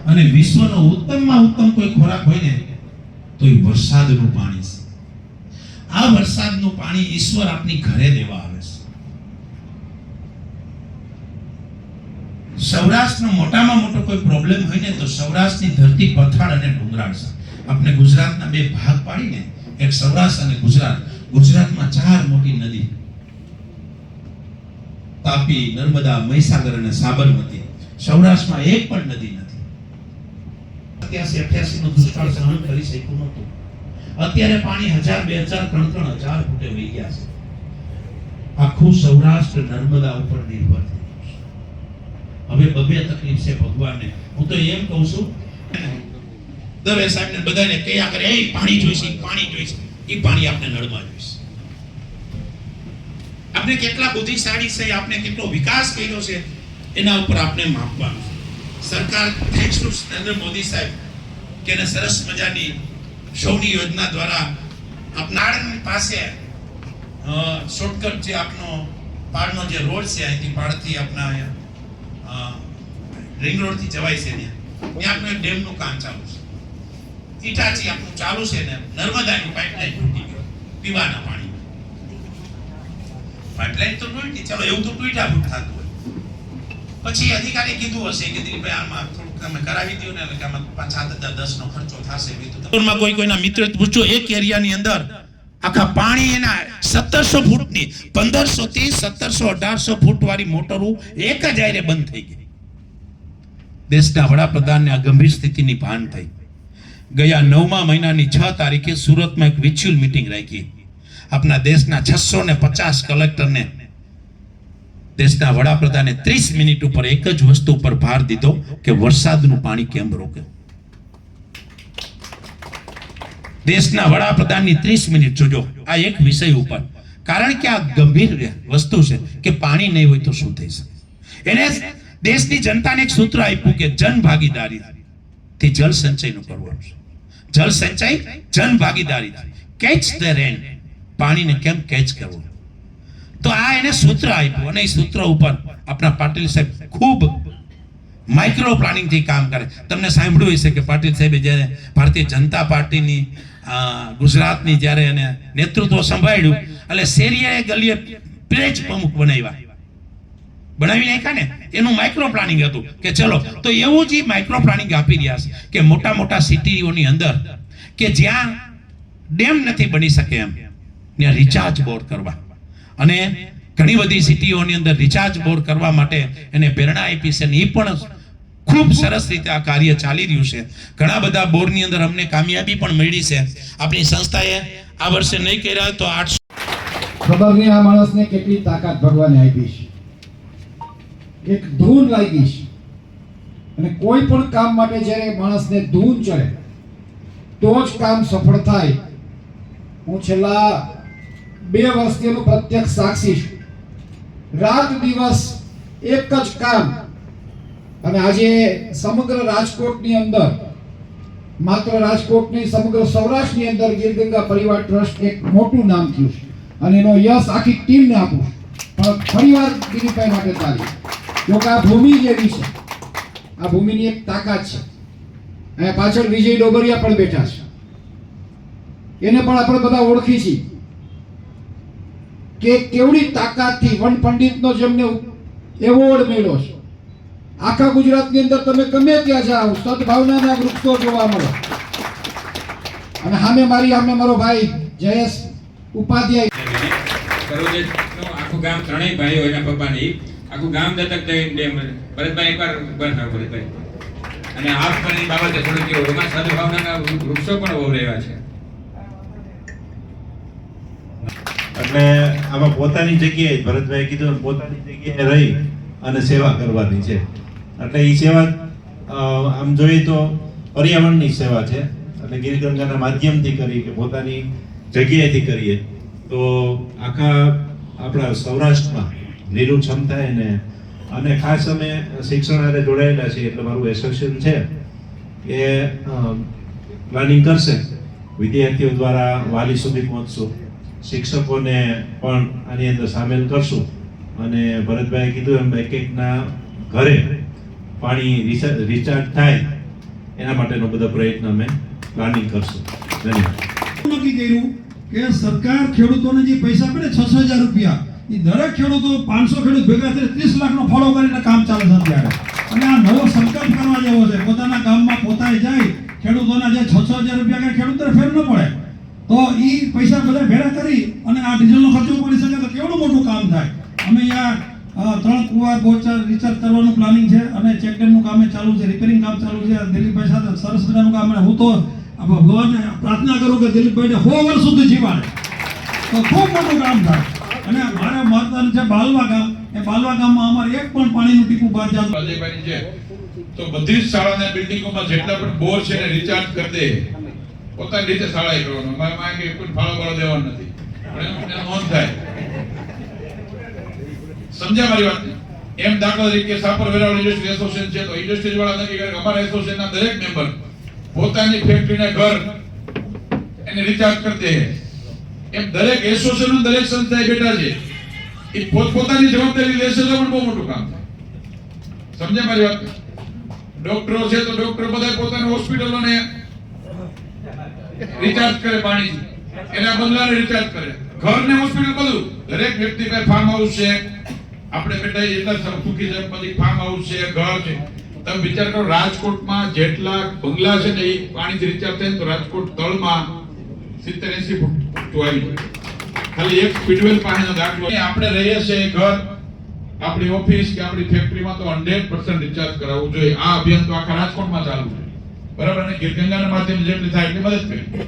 અને વિશ્વનો ઉત્તમમાં ઉત્તમ કોઈ ખોરાક હોય ને તો એ વરસાદનું પાણી છે. આ વરસાદનું પાણી ઈશ્વર આપની ઘરે દેવા આવે છે. સૌરાષ્ટ્રનો મોટામાં મોટો કોઈ પ્રોબ્લેમ હોય ને તો સૌરાષ્ટ્રની ધરતી પથાળ અને ડુંગરાળ છે. આપણે ગુજરાતના બે ભાગ પાડીને એક સૌરાષ્ટ્ર અને ગુજરાત. ગુજરાતમાં 4 મોટી નદી, તાપી, નર્મદા, મહીસાગર અને સાબરમતી. સૌરાષ્ટ્રમાં એક પણ નદી નથી. 87-88 નો દુષ્કાળ સહન કરી શક્યું નહોતું. અત્યારે પાણી 1000, 2000, 3000 ફૂટે વહી ગયા છે. આખું સૌરાષ્ટ્ર નર્મદા ઉપર નિર્ભર છે. હવે બબે તકલીફ છે ભગવાનને. હું તો એમ કહું છું, દવે સાહેબને બધાને કયા કરે, એ પાણી જોઈશે, પાણી જોઈશે. એ પાણી આપણે નળમાં જોઈશે. આપણે કેટલા બુદ્ધિશાળી છે, આપણે કેટલો વિકાસ કર્યો છે, એના ઉપર આપણે માપવાનું છે. સરકાર થેન્ક્સ ટુ નરેન્દ્ર મોદી સાહેબ કે એને સરસ મજાની સૌની યોજના દ્વારા આપનાળની પાસે શોર્ટકટ જે આપનો પાડનો જે રોડ છે, અહીંથી પાડથી આપના રિંગ રોડ થી જવાય છે, ત્યાં આપણે ડેમનું કામ ચાલુ છે. ઈટાચી આપણું ચાલુ છે ને નર્મદાની પાઇપલાઇન તૂટી ગઈ પીવાના પાણી. પાઇપલાઇન તો તૂટી, ચલો એવું તો તૂટ્યા ફૂટ થતું હોય. પછી અધિકારી કીધું હશે કે દિલીપભાઈ આમાં થોડુંક તમે કરાવી દો ને, એટલે આમાં 5-7-10 નો ખર્ચો થશે. કોઈ કોઈના મિત્ર પૂછો, એક એરિયાની અંદર આખા પાણી એના 1700 ફૂટની 1500 થી 1700-1800 ફૂટ વાળી મોટરો એક જ આયરે બંધ થઈ ગઈ. દેશના વડાપ્રધાનને આ ગંભીર સ્થિતિની ભાન થઈ. ગયા 9મા મહિનાની 6 તારીખે સુરતમાં એક વિચ્યુઅલ મીટિંગ રાખી. આપણા દેશના 650 કલેક્ટરને દેશના વડાપ્રધાને 30 મિનિટ ઉપર એક જ વસ્તુ ઉપર ભાર દીધો કે વરસાદનું પાણી કેમ રોકે. દેશના વડાપ્રધાનની 30 મિનિટ જોજો આ એક વિષય ઉપર. કારણ કે આ ગંભીર વસ્તુ છે કે પાણી નહીં હોય તો શું થઈ શકે. એને દેશની જનતાને એક સૂત્ર આપ્યું કે જન ભાગીદારીથી જળ સંચયનું કરવાનું છે. જળ સંચય જન ભાગીદારી, કેચ ધ રેન, પાણીને કેમ કેચ કરવું. તો આ એને સૂત્ર આપ્યું અને એ સૂત્ર ઉપર આપણા પાટીલ સાહેબ ખૂબ માઇક્રો પ્લાનિંગ થી કામ કરે. તમને સાંભળ્યું હશે કે પાટીલ સાહેબે જ્યારે ભારતીય જનતા પાર્ટીની ગુજરાતની જ્યારે એને નેતૃત્વ સંભાળ્યું એટલે શેરીએ ગલીએ પેજ પ્રમુખ બનાવી નાખ્યા ને, એનું માઇક્રો પ્લાનિંગ હતું કે ચલો તો એવું જ માઇક્રો પ્લાનિંગ આપી રહ્યા છે કે મોટા મોટા સિટીઓની અંદર કે જ્યાં ડેમ નથી બની શકે એમ ત્યાં રિચાર્જ બોર કરવા, અને ઘણી બધી સિટીઓની અંદર રિચાર્જ બોર કરવા માટે એને પ્રેરણા આપી છે. એ પણ ખૂબ સરસ રીતે આ કાર્ય ચાલી રહ્યું છે. ઘણા બધા બોરની અંદર અમને કામયાબી પણ મળી છે. આપણી સંસ્થાએ આ વર્ષે નહીં કર્યા તો 800. ખબર નહીં આ માણસને કેટલી તાકાત ભગવાને આપી છે. એક ધૂન લાગી છે અને કોઈ પણ કામ માટે જ્યારે માણસને ધૂન ચડે તો જ કામ સફળ થાય. હું છેલ્લા 2 વર્ષથી એનો પ્રત્યક્ષ સાક્ષી છું. રાત દિવસ એક જ કામ. અને આજે સમગ્ર રાજકોટની અંદર, માત્ર રાજકોટ નહીં સમગ્ર સૌરાષ્ટ્રની અંદર ગીરગંગા પરિવાર ટ્રસ્ટ એક મોટું નામ થયું છે અને એનો યશ આખી ટીમને આપું છું. પણ ફરીવાર દિલીપભાઈ માટે તાળી. જો કે આ ભૂમિ જેવી છે, આ ભૂમિની એક તાકાત છે. અને પાછળ વિજય ડોગરિયા પણ બેઠા છે, એને પણ આપણે બધા ઓળખી છીએ કે કેવડી તાકાતથી વન પંડિતનો જેમને એવોર્ડ મળ્યો છે. આખા ગુજરાતની અંદર તમે ગમે ત્યાં જાઓ સદભાવનાના વૃક્ષો જોવા મળે. અને સામે મારો ભાઈ જયેશ ઉપાધ્યાય, આખું ગામ ત્રણેય ભાઈઓ એના પપ્પાને આખું ગામ દત્તક થઈને ભરતભાઈ એકવાર બંધ ભરતભાઈ અને આપ પણ એ બાબતે થોડું કેવું એમાં સદભાવનાના વૃક્ષો પણ બહુ રહ્યા છે. એટલે આમાં પોતાની જગ્યાએ ભરતભાઈ કીધું પોતાની જગ્યાએ રહી અને સેવા કરવાની છે. એટલે એ સેવા આમ જોઈએ તો પર્યાવરણની સેવા છે. એટલે ગીરગંગાના માધ્યમથી કરી કે પોતાની જગ્યાએથી કરીએ તો આખા આપણા સૌરાષ્ટ્રમાં લીલુંછમ થાય ને. અને ખાસ અમે શિક્ષણ સાથે જોડાયેલા છીએ એટલે મારું એસોસિએશન છે એ પ્લાનિંગ કરશે, વિદ્યાર્થીઓ દ્વારા વાલી સુધી પહોંચશું, શિક્ષકોને પણ આની અંદર સામેલ કરશું. અને ભરતભાઈ કીધું એમ એક એકના ઘરે પાણી રિચાર્જ થાય એના માટેનો બધો પ્રયત્ન અમે પ્લાનિંગ કરશું. ધન્યવાદ. નક્કી કર્યું કે સરકાર ખેડૂતોને જે પૈસા આપે ને 6,000 રૂપિયા એ દરેક ખેડૂતો 500 ખેડૂત ભેગા થઈને 30 લાખનો ફાળો કરીને કામ ચાલે છે અત્યારે. અને આ નવો સંકલ્પ કરવા જેવો છે. પોતાના ગામમાં પોતાએ જાય ખેડૂતોના જે 6,000 રૂપિયા કઈ ખેડૂતોને ફેર ન પડે તો એ પૈસા બધા ભેગા કરી અને આ ડીઝલનો ખર્ચો પડી શકે તો કેવડું મોટું કામ થાય. અમે અહીંયા 3 કુવા બોચર રિચાર્જ કરવાનું પ્લાનિંગ છે અને ચેકડેમનું કામ ચાલુ છે, રિપેરિંગ કામ ચાલુ છે. દિલીપભાઈ સાથે સરસ મજાનું કામ. અને હું તો ભગવાનને પ્રાર્થના કરું કે દિલીપભાઈને 100 વર્ષ સુધી જીવાડે તો ખૂબ મોટું કામ થાય. અને મારે મહત્વનું છે બાલવા ગામ. એ બાલવા ગામમાં અમારે એક પણ પાણીનું ટીપું બહાર જતું અજયભાઈની છે તો બધી જ શાળાના બિલ્ડિંગોમાં જેટલા પણ બોર છે એને રિચાર્જ કરી દે. પોતાની રીતે શાળાએ કરવાનું. અમારે માં કે કોઈ ફાળો કરો દેવાનો નથી. પણ એનો નોંધ થાય. સમજ્યા મારી વાત? એમ દાખલા તરીકે સાપર વેરાવળ ઇન્ડસ્ટ્રી એસોસિએશન છે તો ઇન્ડસ્ટ્રીઝ વાળા નક્કી કરે કે અમારા એસોસિએશનના દરેક મેમ્બર પોતાની ફેક્ટરીના ઘર એને રિચાર્જ કરી દે. એમ દરેક એસોસિએશન દરેક સંસ્થાએ બેઠા છે એ પોતાની જવાબદારી લેશે તો પણ બહુ મોટું કામ થાય. સમજ્યા મારી વાત? ડોક્ટરો છે તો ડોક્ટર બધા પોતાની હોસ્પિટલોને રિચાર્જ કરે પાણી, એના બંગલાને રિચાર્જ કરે, ઘરને હોસ્પિટલ બધું. દરેક વ્યક્તિ પાસે ફાર્મ હાઉસ છે. આપણે બેટા એટલા સુખી છે, પછી ફાર્મ હાઉસ છે, ઘર છે. તમે વિચાર કરો રાજકોટમાં જેટલા બંગલા છે ને એ પાણીથી રિચાર્જ થાય તો રાજકોટ તળમાં 70-80 ફૂટ આવી જાય. ખાલી એક સ્પીડવેલ પાણીનો દાખલો. આપણે રહીએ છીએ ઘર, આપણી ઓફિસ કે આપણી ફેક્ટરીમાં તો 100% રિચાર્જ કરાવવું જોઈએ. આ અભિયાન તો આખા રાજકોટમાં ચાલુ છે. બરાબર? અને ગીર ગંગાના માધ્યમથી જેટલી થાય એટલી મદદ કરી.